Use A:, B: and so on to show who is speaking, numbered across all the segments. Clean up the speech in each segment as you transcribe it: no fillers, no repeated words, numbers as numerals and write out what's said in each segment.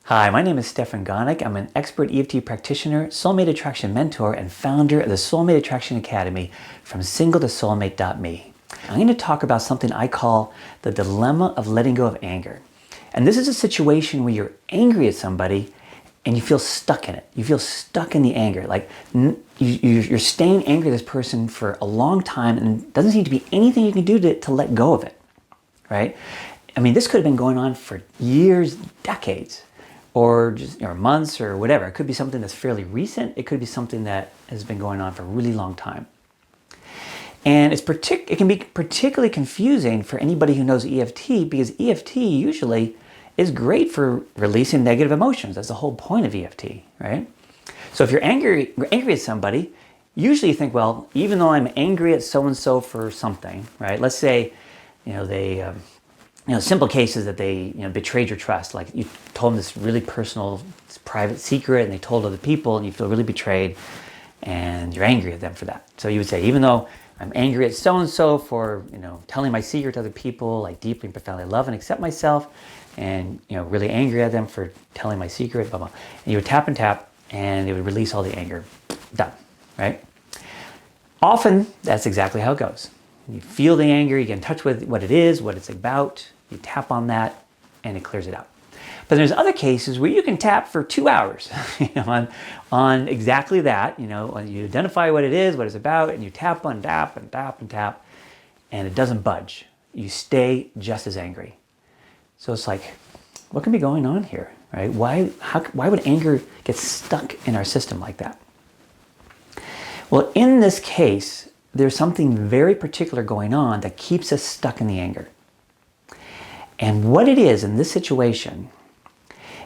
A: Hi, my name is Stefan Gonik. I'm an expert EFT practitioner, soulmate attraction mentor, and founder of the Soulmate Attraction Academy from single-to-soulmate.me. I'm going to talk about something I call the dilemma of letting go of anger. And this is a situation where you're angry at somebody and you feel stuck in it. You feel stuck in the anger. Like you're staying angry at this person for a long time and it doesn't seem to be anything you can do to let go of it, right? I mean, this could have been going on for years, decades. Or just months or whatever. It could be something that's fairly recent. It could be something that has been going on for a really long time. And it can be particularly confusing for anybody who knows EFT because EFT usually is great for releasing negative emotions. That's the whole point of EFT, right? So if you're angry at somebody, usually you think, well, even though I'm angry at so-and-so for something, right? Let's say, they... simple cases that they, betrayed your trust. Like you told them this really personal, private secret and they told other people and you feel really betrayed and you're angry at them for that. So you would say, even though I'm angry at so-and-so for, telling my secret to other people, I deeply and profoundly love and accept myself and, really angry at them for telling my secret, blah, blah. And you would tap and it would release all the anger. Done, right? Often that's exactly how it goes. You feel the anger, you get in touch with what it is, what it's about, you tap on that, and it clears it out. But there's other cases where you can tap for 2 hours on exactly that. You identify what it is, what it's about, and you tap and tap, and it doesn't budge. You stay just as angry. So it's like, what can be going on here, right? Why would anger get stuck in our system like that? Well, in this case, there's something very particular going on that keeps us stuck in the anger. And what it is in this situation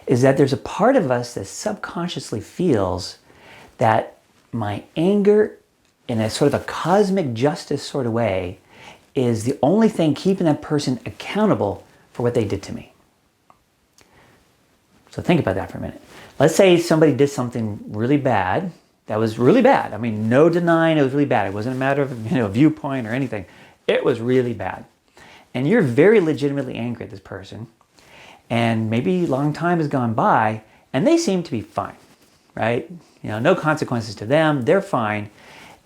A: is that there's a part of us that subconsciously feels that my anger, in a sort of a cosmic justice sort of way, is the only thing keeping that person accountable for what they did to me. So think about that for a minute. Let's say somebody did something really bad. That was really bad. I mean, no denying it was really bad. It wasn't a matter of viewpoint or anything. It was really bad. And you're very legitimately angry at this person. And maybe a long time has gone by and they seem to be fine, right? No consequences to them. They're fine.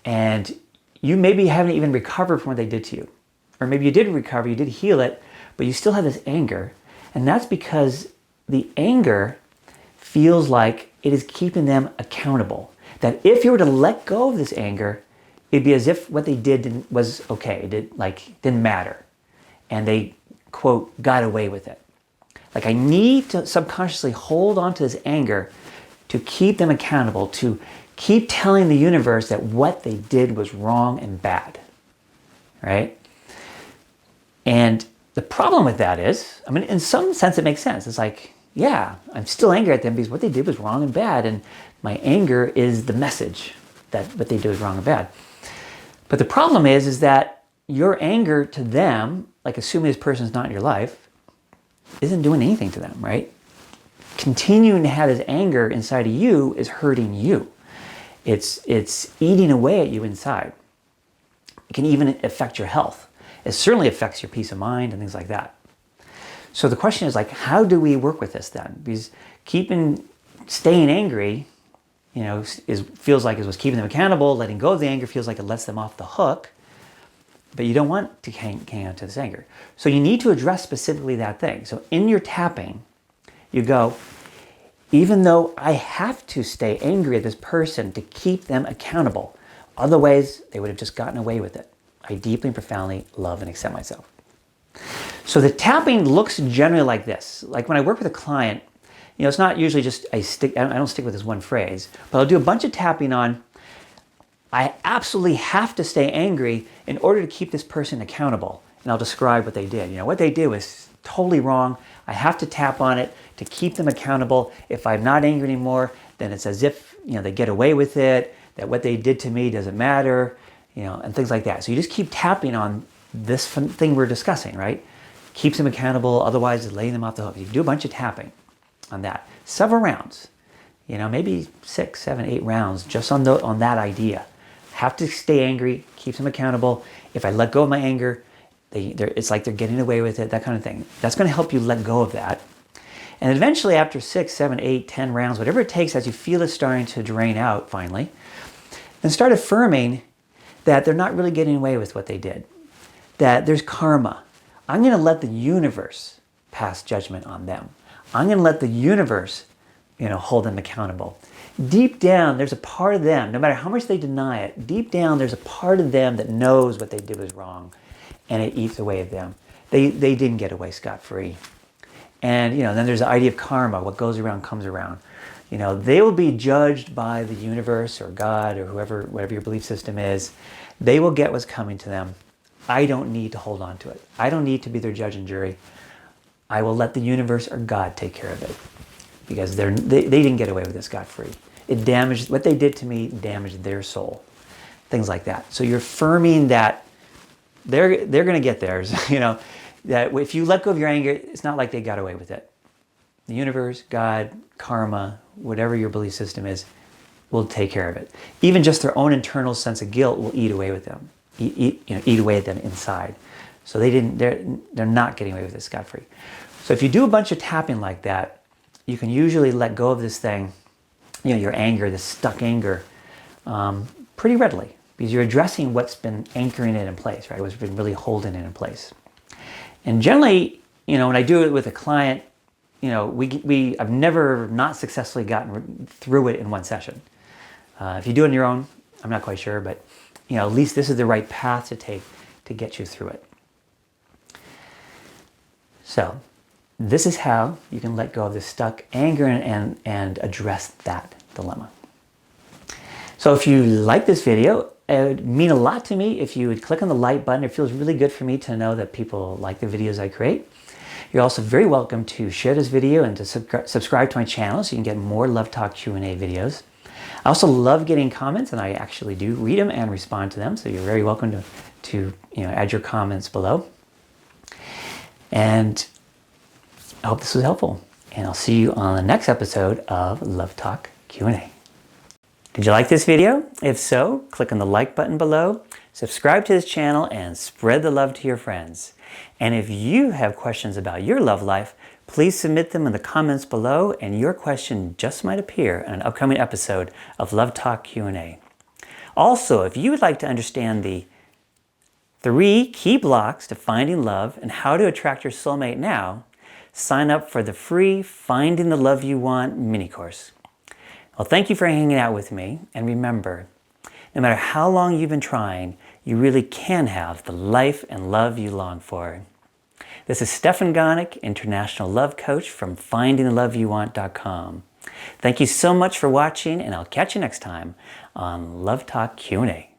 A: And you maybe haven't even recovered from what they did to you. Or maybe you did recover, you did heal it, but you still have this anger. And that's because the anger feels like it is keeping them accountable. That if you were to let go of this anger, it'd be as if what they did was okay. It didn't matter. And they, quote, got away with it. Like I need to subconsciously hold on to this anger to keep them accountable, to keep telling the universe that what they did was wrong and bad, right? And the problem with that is, I mean, in some sense it makes sense. It's like, yeah, I'm still angry at them because what they did was wrong and bad, and my anger is the message that what they did was wrong and bad. But the problem is that your anger to them, like assuming this person's not in your life, isn't doing anything to them, right? Continuing to have this anger inside of you is hurting you. It's eating away at you inside. It can even affect your health. It certainly affects your peace of mind and things like that. So the question is how do we work with this then? Because staying angry, feels like it was keeping them accountable. Letting go of the anger feels like it lets them off the hook. But you don't want to hang on to this anger. So you need to address specifically that thing. So in your tapping, you go, even though I have to stay angry at this person to keep them accountable, otherwise they would have just gotten away with it. I deeply and profoundly love and accept myself. So the tapping looks generally like this. Like when I work with a client, it's not usually just I don't stick with this one phrase, but I'll do a bunch of tapping on, I absolutely have to stay angry in order to keep this person accountable. And I'll describe what they did. What they did was totally wrong. I have to tap on it to keep them accountable. If I'm not angry anymore, then it's as if, they get away with it, that what they did to me doesn't matter, and things like that. So you just keep tapping on this thing we're discussing, right? Keeps them accountable, otherwise it's laying them off the hook. You do a bunch of tapping on that. Several rounds, maybe 6, 7, 8 rounds just on that idea. Have to stay angry, keeps them accountable. If I let go of my anger, it's like they're getting away with it, that kind of thing. That's going to help you let go of that. And eventually after 6, 7, 8, 10 rounds, whatever it takes, as you feel it starting to drain out finally, then start affirming that they're not really getting away with what they did. That there's karma. I'm going to let the universe pass judgment on them. I'm going to let the universe, hold them accountable. Deep down, there's a part of them, no matter how much they deny it, deep down there's a part of them that knows what they did was wrong, and it eats away at them. They didn't get away scot-free. And then there's the idea of karma. What goes around comes around. They will be judged by the universe or God or whatever your belief system is. They will get what's coming to them. I don't need to hold on to it. I don't need to be their judge and jury. I will let the universe or God take care of it, because they didn't get away with this scot-free. It damaged, what they did to me damaged their soul. Things like that. So you're affirming that they're going to get theirs. That if you let go of your anger, it's not like they got away with it. The universe, God, karma, whatever your belief system is, will take care of it. Even just their own internal sense of guilt will eat away with them. Eat away at them inside. So they're not getting away with it scot-free. So if you do a bunch of tapping like that, you can usually let go of this thing, your anger, this stuck anger, pretty readily, because you're addressing what's been anchoring it in place, right? What's been really holding it in place. And generally, when I do it with a client, I've never not successfully gotten through it in one session. If you do it on your own, I'm not quite sure, but at least this is the right path to take to get you through it. So this is how you can let go of this stuck anger and address that dilemma. So if you like this video, it would mean a lot to me if you would click on the like button. It feels really good for me to know that people like the videos I create. You're also very welcome to share this video and to subscribe to my channel so you can get more Love Talk Q&A videos. I also love getting comments, and I actually do read them and respond to them. So you're very welcome to add your comments below. And I hope this was helpful. And I'll see you on the next episode of Love Talk Q&A. Did you like this video? If so, click on the like button below, subscribe to this channel, and spread the love to your friends. And if you have questions about your love life, please submit them in the comments below, and your question just might appear in an upcoming episode of Love Talk Q&A. Also, if you would like to understand the 3 key blocks to finding love and how to attract your soulmate now, sign up for the free Finding the Love You Want mini course. Well, thank you for hanging out with me, and remember, no matter how long you've been trying, you really can have the life and love you long for. This is Stefan Gonick, International Love Coach from FindingTheLoveYouWant.com. Thank you so much for watching, and I'll catch you next time on Love Talk Q&A.